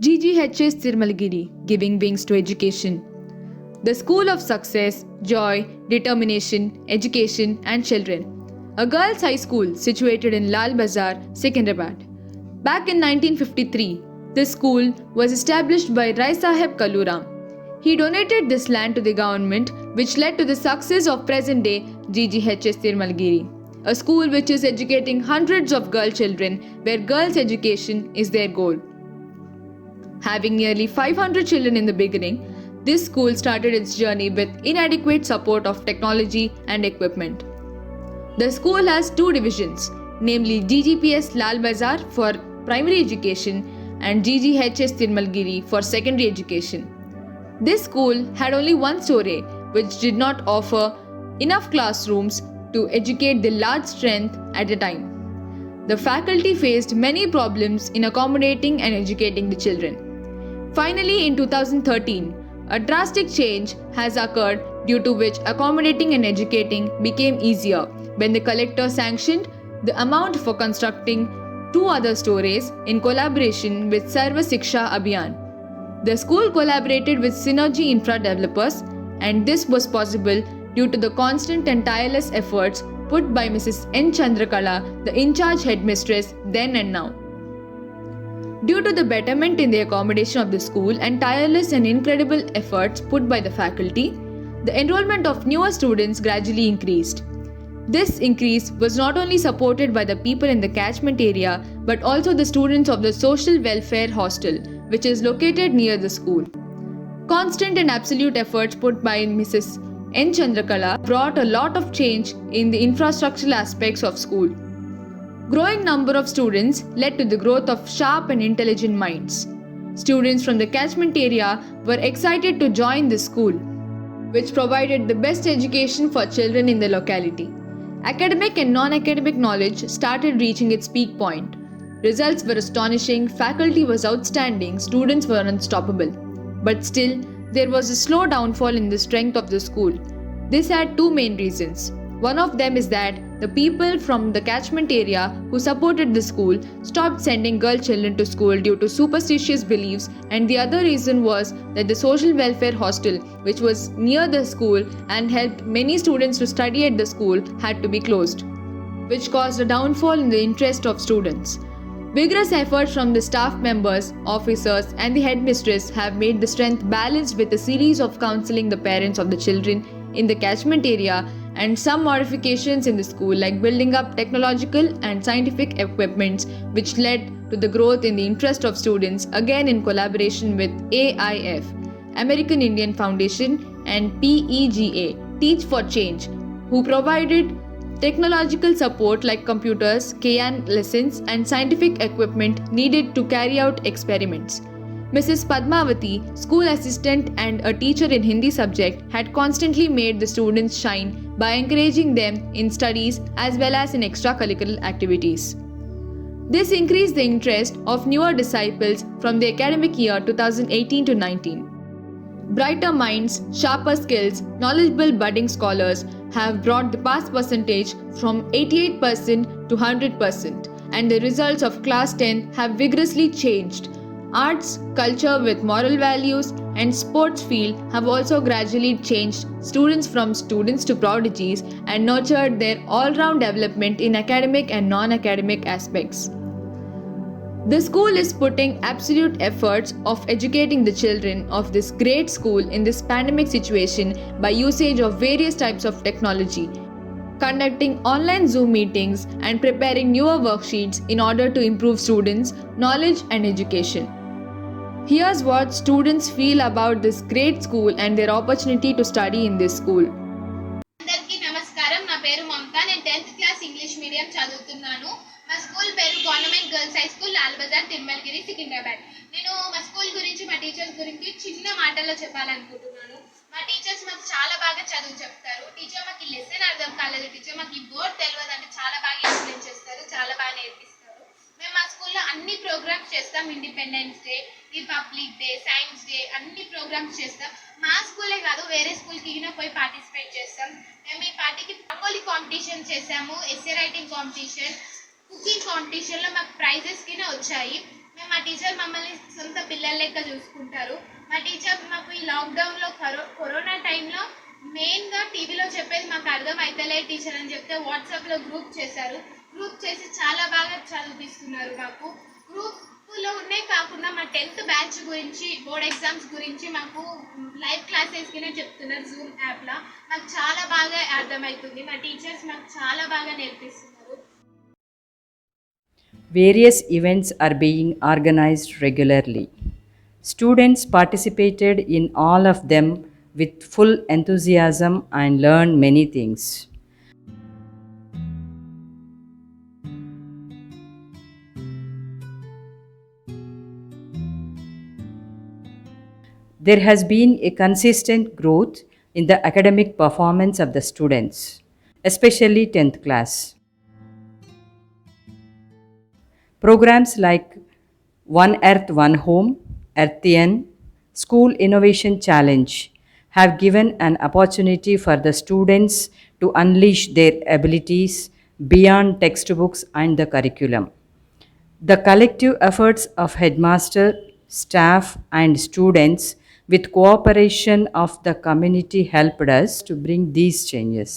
GGHS Tirmalgiri, Giving Wings to Education. The School of Success, Joy, Determination, Education and Children. A girls' high school situated in Lal Bazar, Secunderabad. Back in 1953, this school was established by Rai Saheb Kaluram. He donated this land to the government, which led to the success of present-day GGHS Tirmalgiri, a school which is educating hundreds of girl children, where girls' education is their goal. Having nearly 500 children in the beginning, this school started its journey with inadequate support of technology and equipment. The school has two divisions, namely GGPS Lal Bazar for primary education and GGHS Tirmalgiri for secondary education. This school had only one story, which did not offer enough classrooms to educate the large strength at a time. The faculty faced many problems in accommodating and educating the children. Finally, in 2013, a drastic change has occurred due to which accommodating and educating became easier when the collector sanctioned the amount for constructing two other stories in collaboration with Sarva Siksha Abhiyan. The school collaborated with Synergy Infra developers, and this was possible due to the constant and tireless efforts put by Mrs. N. Chandrakala, the in-charge headmistress then and now. Due to the betterment in the accommodation of the school and tireless and incredible efforts put by the faculty, the enrollment of newer students gradually increased. This increase was not only supported by the people in the catchment area but also the students of the Social Welfare Hostel, which is located near the school. Constant and absolute efforts put by Mrs. N. Chandrakala brought a lot of change in the infrastructural aspects of school. Growing number of students led to the growth of sharp and intelligent minds. Students from the catchment area were excited to join the school, which provided the best education for children in the locality. Academic and non-academic knowledge started reaching its peak point. Results were astonishing, faculty was outstanding, students were unstoppable. But still, there was a slow downfall in the strength of the school. This had two main reasons. One of them is that the people from the catchment area who supported the school stopped sending girl children to school due to superstitious beliefs, and the other reason was that the social welfare hostel, which was near the school and helped many students to study at the school, had to be closed, which caused a downfall in the interest of students. Vigorous efforts from the staff members, officers, and the headmistress have made the strength balanced with a series of counseling the parents of the children in the catchment area and some modifications in the school, like building up technological and scientific equipments, which led to the growth in the interest of students, again in collaboration with AIF, American Indian Foundation, and PEGA, Teach for Change, who provided technological support like computers, KN lessons, and scientific equipment needed to carry out experiments. Mrs. Padmavati, school assistant and a teacher in Hindi subject, had constantly made the students shine by encouraging them in studies as well as in extracurricular activities. This increased the interest of newer disciples from the academic year 2018 to 19. Brighter minds, sharper skills, knowledgeable budding scholars have brought the pass percentage from 88% to 100%, and the results of class 10 have vigorously changed. Arts, culture with moral values, and sports field have also gradually changed students from students to prodigies and nurtured their all-round development in academic and non-academic aspects. The school is putting absolute efforts of educating the children of this great school in this pandemic situation by usage of various types of technology, conducting online Zoom meetings and preparing newer worksheets in order to improve students' knowledge and education. Here's what students feel about this great school and their opportunity to study in this school. అందరికీ నమస్కారం. నా పేరు మమత. నేను 10th class English medium చదువుతున్నాను. మా school పేరు government girls high school Lal Bazar Tirumalagiri Secunderabad. నేను మా స్కూల్ గురించి, మా టీచర్స్ గురించి చిన్న మాటల్లో చెప్పాలనుకుంటున్నాను. మా టీచర్స్ మాకు చాలా బాగా చదువు చెప్తారు. టీచర్ మాకు లెసన్ అర్థం కాలేదు, టీచర్ మాకు ఈ వర్డ్ తెలియదు అంటే చాలా బాగా ఎక్స్ప్లెయిన్ చేస్తారు, చాలా బాగా నేర్పిస్తారు. మేము మా స్కూల్లో అన్ని ప్రోగ్రామ్స్ చేస్తాం. Independence day, republic day, science day, అన్ని ప్రోగ్రామ్స్ చేస్తాం. మా స్కూలే కాదు, వేరే స్కూల్కి పోయి పార్టిసిపేట్ చేస్తాం. మేము ఈ పార్టీకి రంగోలీ కాంపిటీషన్ చేసాము, ఎస్సే రైటింగ్ కాంపిటీషన్, కుకింగ్ కాంపిటీషన్లో మాకు ప్రైజెస్ వచ్చాయి. మేము మా టీచర్ మమ్మల్ని సొంత పిల్లల లెక్క చూసుకుంటారు. మా టీచర్ మాకు ఈ లాక్డౌన్లో కరోనా టైంలో మెయిన్గా టీవీలో చెప్పేది మాకు అర్థం అవుతలే టీచర్ అని చెప్తే వాట్సాప్లో గ్రూప్ చేశారు. గ్రూప్ చేసి చాలా బాగా చదివిస్తున్నారు మాకు. గ్రూప్లో ఉన్నే కాకుండా మా 10th బ్యాచ్ గురించి బోర్డ్ ఎగ్జామ్స్ గురించి మాకు లైవ్ క్లాసెస్కినే చెప్తున్నారు జూమ్ యాప్లో. మాకు చాలా బాగా అర్థమవుతుంది. మా టీచర్స్ మాకు చాలా బాగా నేర్పిస్తున్నారు. Various events are being organized regularly. Students participated in all of them with full enthusiasm and learned many things. There has been a consistent growth in the academic performance of the students, especially 10th class. Programs like One Earth, One Home, Earthian, School Innovation Challenge have given an opportunity for the students to unleash their abilities beyond textbooks and the curriculum. The collective efforts of headmaster, staff, and students with cooperation of the community helped us to bring these changes.